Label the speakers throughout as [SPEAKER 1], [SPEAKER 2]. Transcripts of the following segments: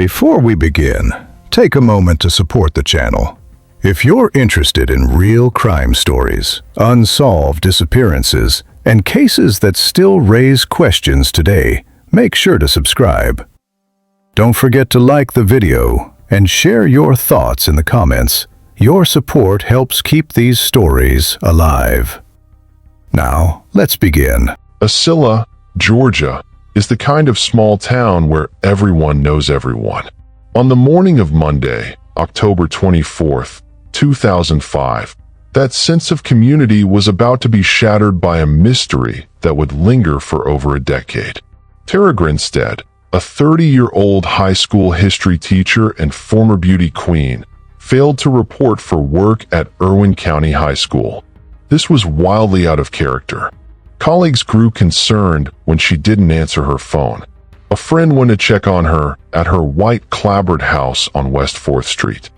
[SPEAKER 1] Before we begin, take a moment to support the channel. If you're interested in real crime stories, unsolved disappearances, and cases that still raise questions today, make sure to subscribe. Don't forget to like the video and share your thoughts in the comments. Your support helps keep these stories alive. Now, let's begin.
[SPEAKER 2] Ocilla, Georgia, is the kind of small town where everyone knows everyone. On the morning of Monday, October 24th, 2005, that sense of community was about to be shattered by a mystery that would linger for over a decade. Tara Grinstead, a 30-year-old high school history teacher and former beauty queen, failed to report for work at Irwin County High School. This was wildly out of character. Colleagues grew concerned when she didn't answer her phone. A friend went to check on her at her white clapboard house on West 4th Street.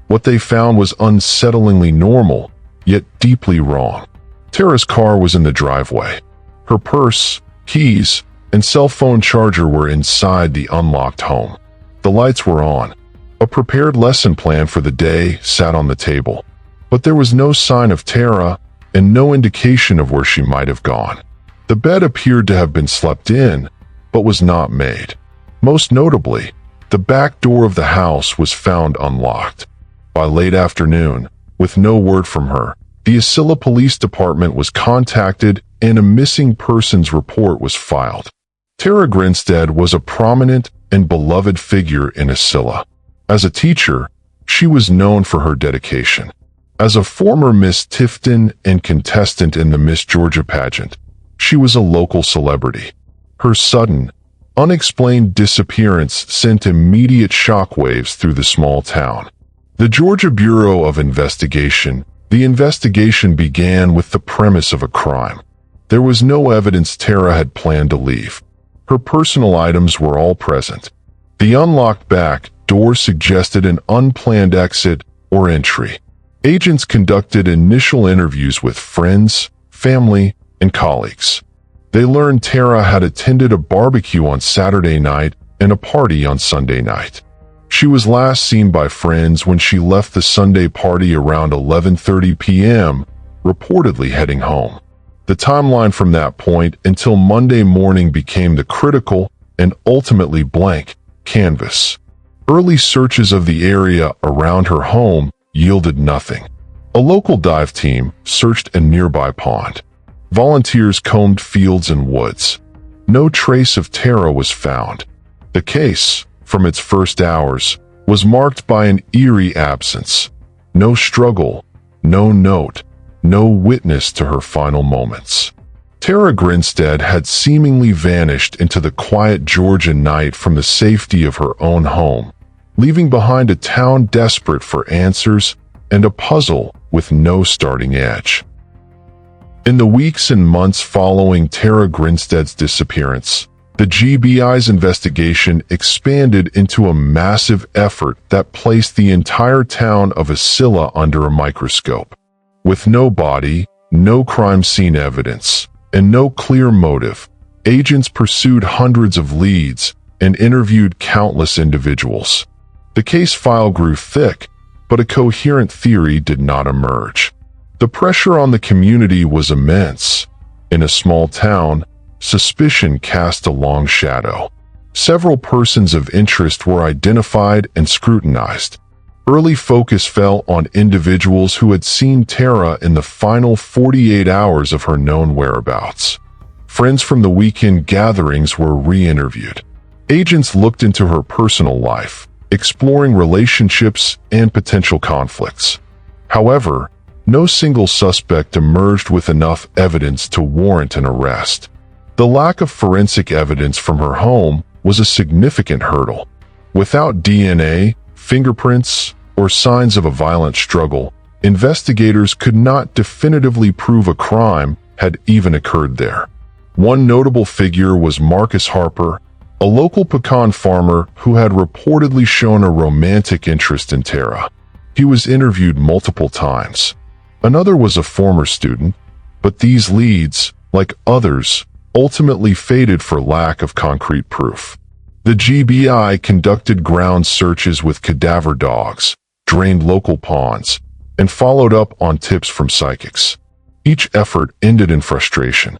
[SPEAKER 2] What they found was unsettlingly normal, yet deeply wrong. Tara's car was in the driveway. Her purse, keys, and cell phone charger were inside the unlocked home. The lights were on. A prepared lesson plan for the day sat on the table. But there was no sign of Tara and no indication of where she might have gone. The bed appeared to have been slept in, but was not made. Most notably, the back door of the house was found unlocked. By late afternoon, with no word from her, the Ocilla Police Department was contacted and a missing persons report was filed. Tara Grinstead was a prominent and beloved figure in Ocilla. As a teacher, she was known for her dedication. As a former Miss Tifton and contestant in the Miss Georgia pageant, she was a local celebrity. Her sudden, unexplained disappearance sent immediate shockwaves through the small town. The Georgia Bureau of Investigation. The investigation began with the premise of a crime. There was no evidence Tara had planned to leave. Her personal items were all present. The unlocked back door suggested an unplanned exit or entry. Agents conducted initial interviews with friends, family, and colleagues. They learned Tara had attended a barbecue on Saturday night and a party on Sunday night. She was last seen by friends when she left the Sunday party around 11:30 p.m., reportedly heading home. The timeline from that point until Monday morning became the critical and ultimately blank canvas. Early searches of the area around her home yielded nothing. A local dive team searched a nearby pond. Volunteers combed fields and woods. No trace of Tara was found. The case, from its first hours, was marked by an eerie absence. No struggle, no note, no witness to her final moments. Tara Grinstead had seemingly vanished into the quiet Georgia night from the safety of her own home, leaving behind a town desperate for answers and a puzzle with no starting edge. In the weeks and months following Tara Grinstead's disappearance, the GBI's investigation expanded into a massive effort that placed the entire town of Ocilla under a microscope. With no body, no crime scene evidence, and no clear motive, agents pursued hundreds of leads and interviewed countless individuals. The case file grew thick, but a coherent theory did not emerge. The pressure on the community was immense. In a small town, suspicion cast a long shadow. Several persons of interest were identified and scrutinized. Early focus fell on individuals who had seen Tara in the final 48 hours of her known whereabouts. Friends from the weekend gatherings were re-interviewed. Agents looked into her personal life, exploring relationships and potential conflicts. However, no single suspect emerged with enough evidence to warrant an arrest. The lack of forensic evidence from her home was a significant hurdle. Without DNA, fingerprints, or signs of a violent struggle, investigators could not definitively prove a crime had even occurred there. One notable figure was Marcus Harper, a local pecan farmer who had reportedly shown a romantic interest in Tara. He was interviewed multiple times. Another was a former student, but these leads, like others, ultimately faded for lack of concrete proof. The GBI conducted ground searches with cadaver dogs, drained local ponds, and followed up on tips from psychics. Each effort ended in frustration.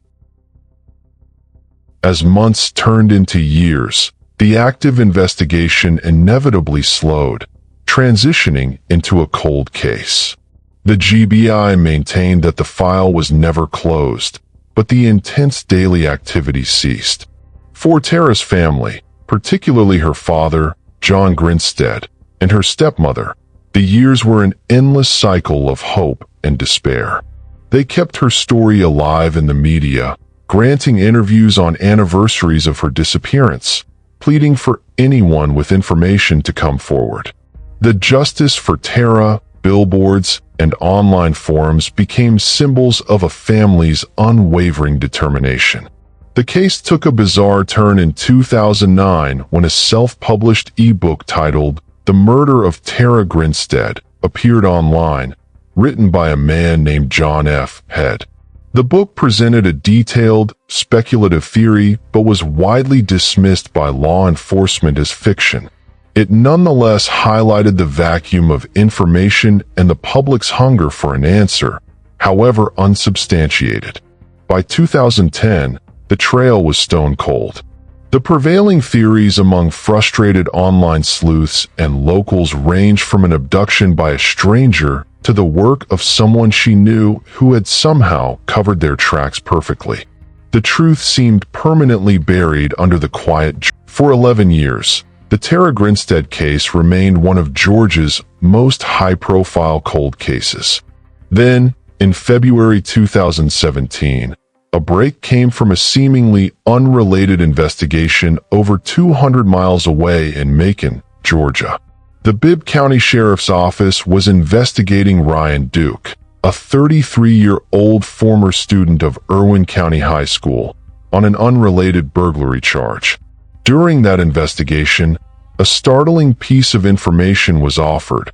[SPEAKER 2] As months turned into years, the active investigation inevitably slowed, transitioning into a cold case. The GBI maintained that the file was never closed, but the intense daily activity ceased. For Tara's family, particularly her father, John Grinstead, and her stepmother, the years were an endless cycle of hope and despair. They kept her story alive in the media, granting interviews on anniversaries of her disappearance, pleading for anyone with information to come forward. The Justice for Tara, billboards, and online forums became symbols of a family's unwavering determination. The case took a bizarre turn in 2009 when a self-published ebook titled The Murder of Tara Grinstead appeared online, written by a man named John F. Head. The book presented a detailed, speculative theory but was widely dismissed by law enforcement as fiction. It nonetheless highlighted the vacuum of information and the public's hunger for an answer, however unsubstantiated. By 2010, the trail was stone cold. The prevailing theories among frustrated online sleuths and locals ranged from an abduction by a stranger to the work of someone she knew who had somehow covered their tracks perfectly. The truth seemed permanently buried under the quiet. For 11 years, the Tara Grinstead case remained one of Georgia's most high-profile cold cases. Then, in February 2017, a break came from a seemingly unrelated investigation over 200 miles away in Macon, Georgia. The Bibb County Sheriff's Office was investigating Ryan Duke, a 33-year-old former student of Irwin County High School, on an unrelated burglary charge. During that investigation, a startling piece of information was offered.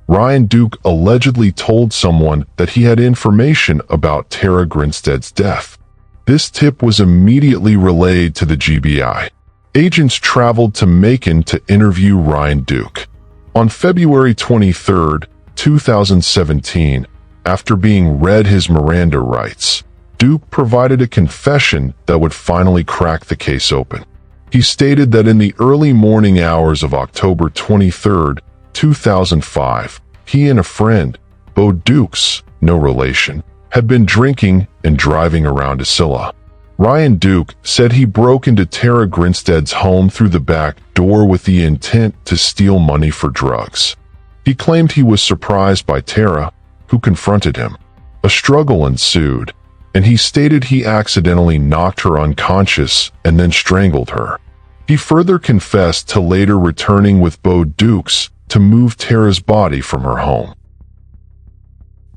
[SPEAKER 2] Ryan Duke allegedly told someone that he had information about Tara Grinstead's death. This tip was immediately relayed to the GBI. Agents traveled to Macon to interview Ryan Duke. On February 23, 2017, after being read his Miranda rights, Duke provided a confession that would finally crack the case open. He stated that in the early morning hours of October 23, 2005, he and a friend, Bo Dukes, no relation, had been drinking and driving around Ocilla. Ryan Duke said he broke into Tara Grinstead's home through the back door with the intent to steal money for drugs. He claimed he was surprised by Tara, who confronted him. A struggle ensued, and he stated he accidentally knocked her unconscious and then strangled her. He further confessed to later returning with Bo Dukes to move Tara's body from her home.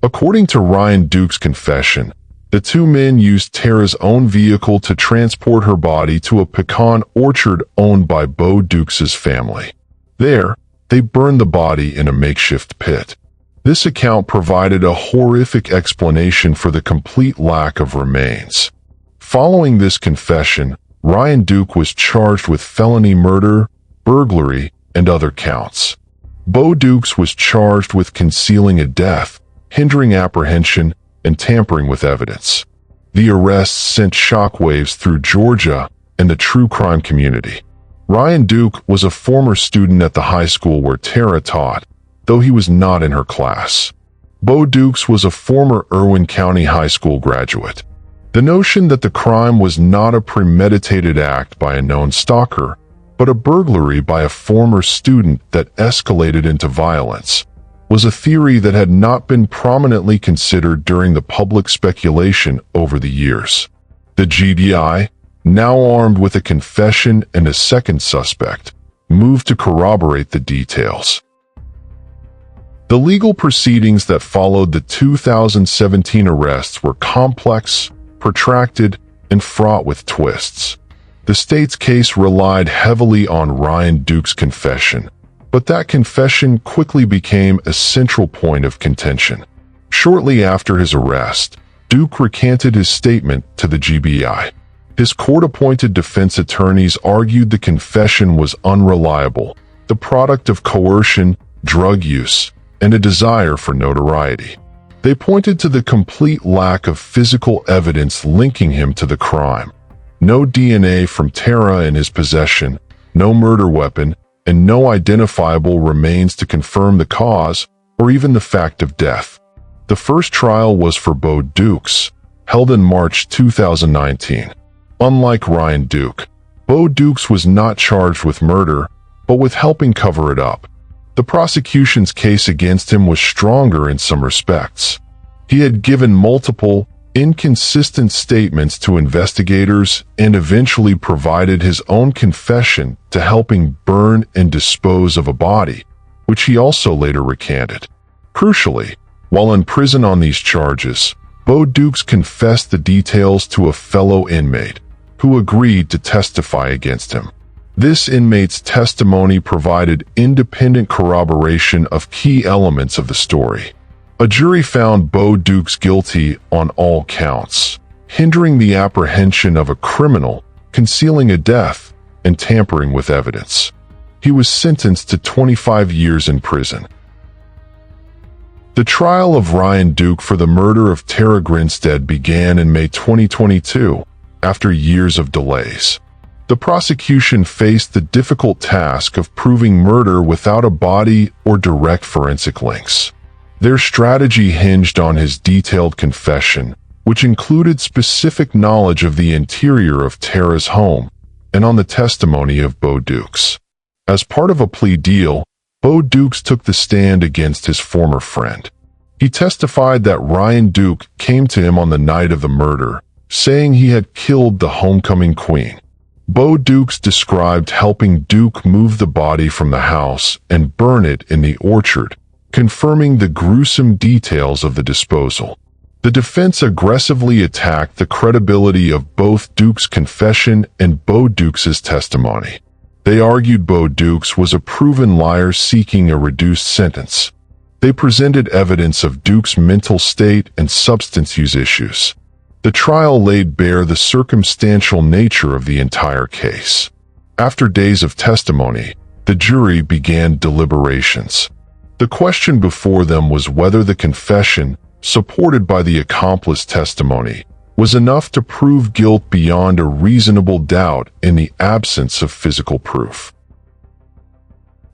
[SPEAKER 2] According to Ryan Duke's confession, the two men used Tara's own vehicle to transport her body to a pecan orchard owned by Bo Dukes' family. There, they burned the body in a makeshift pit. This account provided a horrific explanation for the complete lack of remains. Following this confession, Ryan Duke was charged with felony murder, burglary, and other counts. Bo Dukes was charged with concealing a death, hindering apprehension, and tampering with evidence. The arrests sent shockwaves through Georgia and the true crime community. Ryan Duke was a former student at the high school where Tara taught, though he was not in her class. Bo Dukes was a former Irwin County High School graduate. The notion that the crime was not a premeditated act by a known stalker, but a burglary by a former student that escalated into violence, was a theory that had not been prominently considered during the public speculation over the years. The GBI, now armed with a confession and a second suspect, moved to corroborate the details. The legal proceedings that followed the 2017 arrests were complex, protracted, and fraught with twists. The state's case relied heavily on Ryan Duke's confession, but that confession quickly became a central point of contention. Shortly after his arrest, Duke recanted his statement to the GBI. His court-appointed defense attorneys argued the confession was unreliable, the product of coercion, drug use, and a desire for notoriety. They pointed to the complete lack of physical evidence linking him to the crime. No DNA from Tara in his possession, no murder weapon, and no identifiable remains to confirm the cause or even the fact of death. The first trial was for Bo Dukes, held in March 2019. Unlike Ryan Duke, Bo Dukes was not charged with murder, but with helping cover it up. The prosecution's case against him was stronger in some respects. He had given multiple, inconsistent statements to investigators and eventually provided his own confession to helping burn and dispose of a body, which he also later recanted. Crucially, while in prison on these charges, Bo Dukes confessed the details to a fellow inmate, who agreed to testify against him. This inmate's testimony provided independent corroboration of key elements of the story. A jury found Bo Dukes guilty on all counts, hindering the apprehension of a criminal, concealing a death, and tampering with evidence. He was sentenced to 25 years in prison. The trial of Ryan Duke for the murder of Tara Grinstead began in May 2022, after years of delays. The prosecution faced the difficult task of proving murder without a body or direct forensic links. Their strategy hinged on his detailed confession, which included specific knowledge of the interior of Tara's home, and on the testimony of Bo Dukes. As part of a plea deal, Bo Dukes took the stand against his former friend. He testified that Ryan Duke came to him on the night of the murder, saying he had killed the homecoming queen. Bo Dukes described helping Duke move the body from the house and burn it in the orchard, confirming the gruesome details of the disposal. The defense aggressively attacked the credibility of both Duke's confession and Bo Dukes' testimony. They argued Bo Dukes was a proven liar seeking a reduced sentence. They presented evidence of Duke's mental state and substance use issues. The trial laid bare the circumstantial nature of the entire case. After days of testimony, the jury began deliberations. The question before them was whether the confession, supported by the accomplice testimony, was enough to prove guilt beyond a reasonable doubt in the absence of physical proof.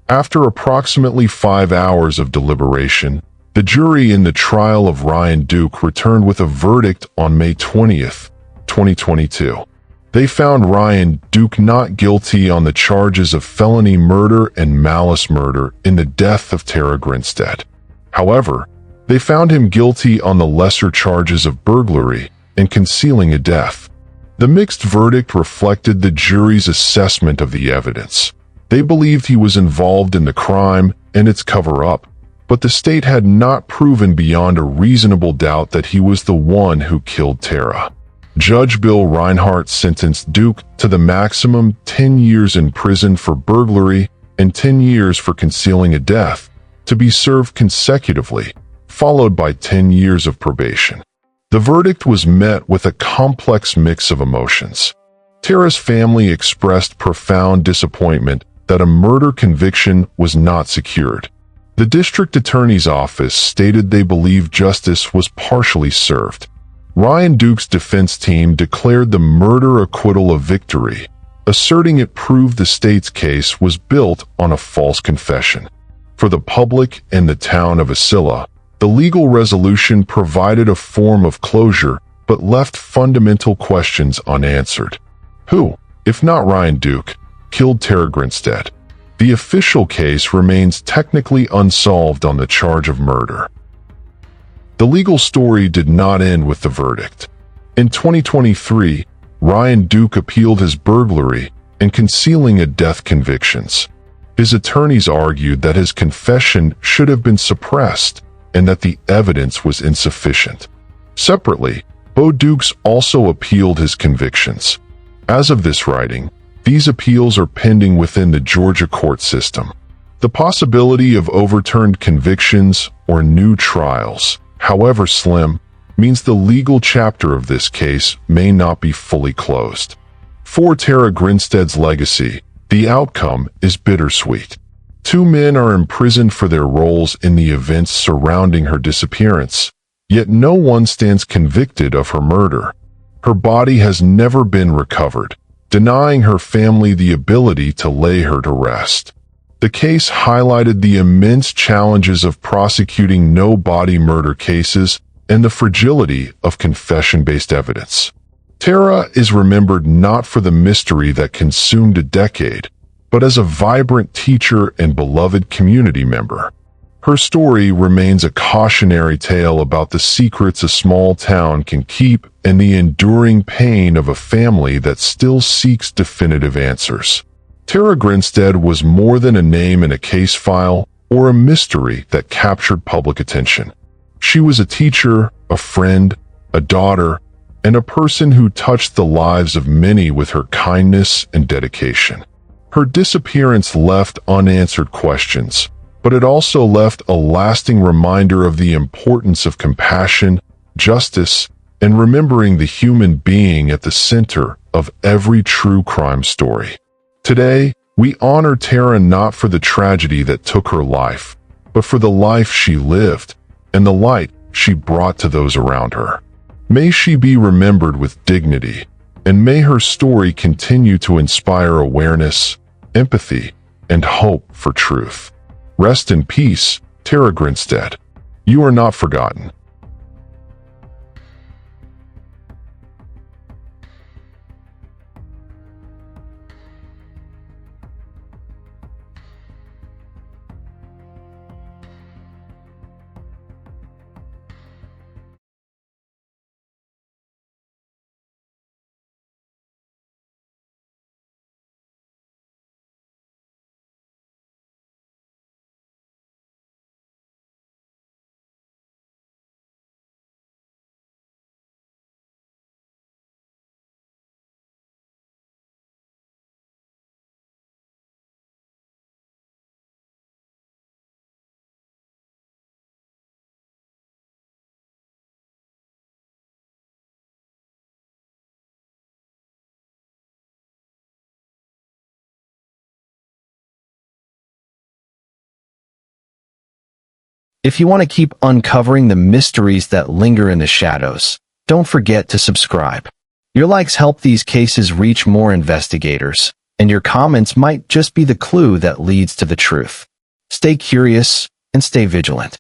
[SPEAKER 2] After approximately 5 hours of deliberation, the jury in the trial of Ryan Duke returned with a verdict on May 20th, 2022. They found Ryan Duke not guilty on the charges of felony murder and malice murder in the death of Tara Grinstead. However, they found him guilty on the lesser charges of burglary and concealing a death. The mixed verdict reflected the jury's assessment of the evidence. They believed he was involved in the crime and its cover-up, but the state had not proven beyond a reasonable doubt that he was the one who killed Tara. Judge Bill Reinhart sentenced Duke to the maximum 10 years in prison for burglary and 10 years for concealing a death, to be served consecutively, followed by 10 years of probation. The verdict was met with a complex mix of emotions. Tara's family expressed profound disappointment that a murder conviction was not secured. The district attorney's office stated they believed justice was partially served. Ryan Duke's defense team declared the murder acquittal a victory, asserting it proved the state's case was built on a false confession. For the public and the town of Ocilla, the legal resolution provided a form of closure but left fundamental questions unanswered. Who, if not Ryan Duke, killed Tara Grinstead? The official case remains technically unsolved on the charge of murder. The legal story did not end with the verdict. In 2023, Ryan Duke appealed his burglary and concealing a death convictions. His attorneys argued that his confession should have been suppressed and that the evidence was insufficient. Separately, Bo Dukes also appealed his convictions. As of this writing, these appeals are pending within the Georgia court system. The possibility of overturned convictions or new trials, however slim, means the legal chapter of this case may not be fully closed. For Tara Grinstead's legacy, the outcome is bittersweet. 2 men are imprisoned for their roles in the events surrounding her disappearance, yet no one stands convicted of her murder. Her body has never been recovered, denying her family the ability to lay her to rest. The case highlighted the immense challenges of prosecuting no-body murder cases and the fragility of confession-based evidence. Tara is remembered not for the mystery that consumed a decade, but as a vibrant teacher and beloved community member. Her story remains a cautionary tale about the secrets a small town can keep and the enduring pain of a family that still seeks definitive answers. Tara Grinstead was more than a name in a case file or a mystery that captured public attention. She was a teacher, a friend, a daughter, and a person who touched the lives of many with her kindness and dedication. Her disappearance left unanswered questions, but it also left a lasting reminder of the importance of compassion, justice, and remembering the human being at the center of every true crime story. Today, we honor Tara not for the tragedy that took her life, but for the life she lived and the light she brought to those around her. May she be remembered with dignity, and may her story continue to inspire awareness, empathy, and hope for truth. Rest in peace, Tara Grinstead. You are not forgotten.
[SPEAKER 3] If you want to keep uncovering the mysteries that linger in the shadows, don't forget to subscribe. Your likes help these cases reach more investigators, and your comments might just be the clue that leads to the truth. Stay curious and stay vigilant.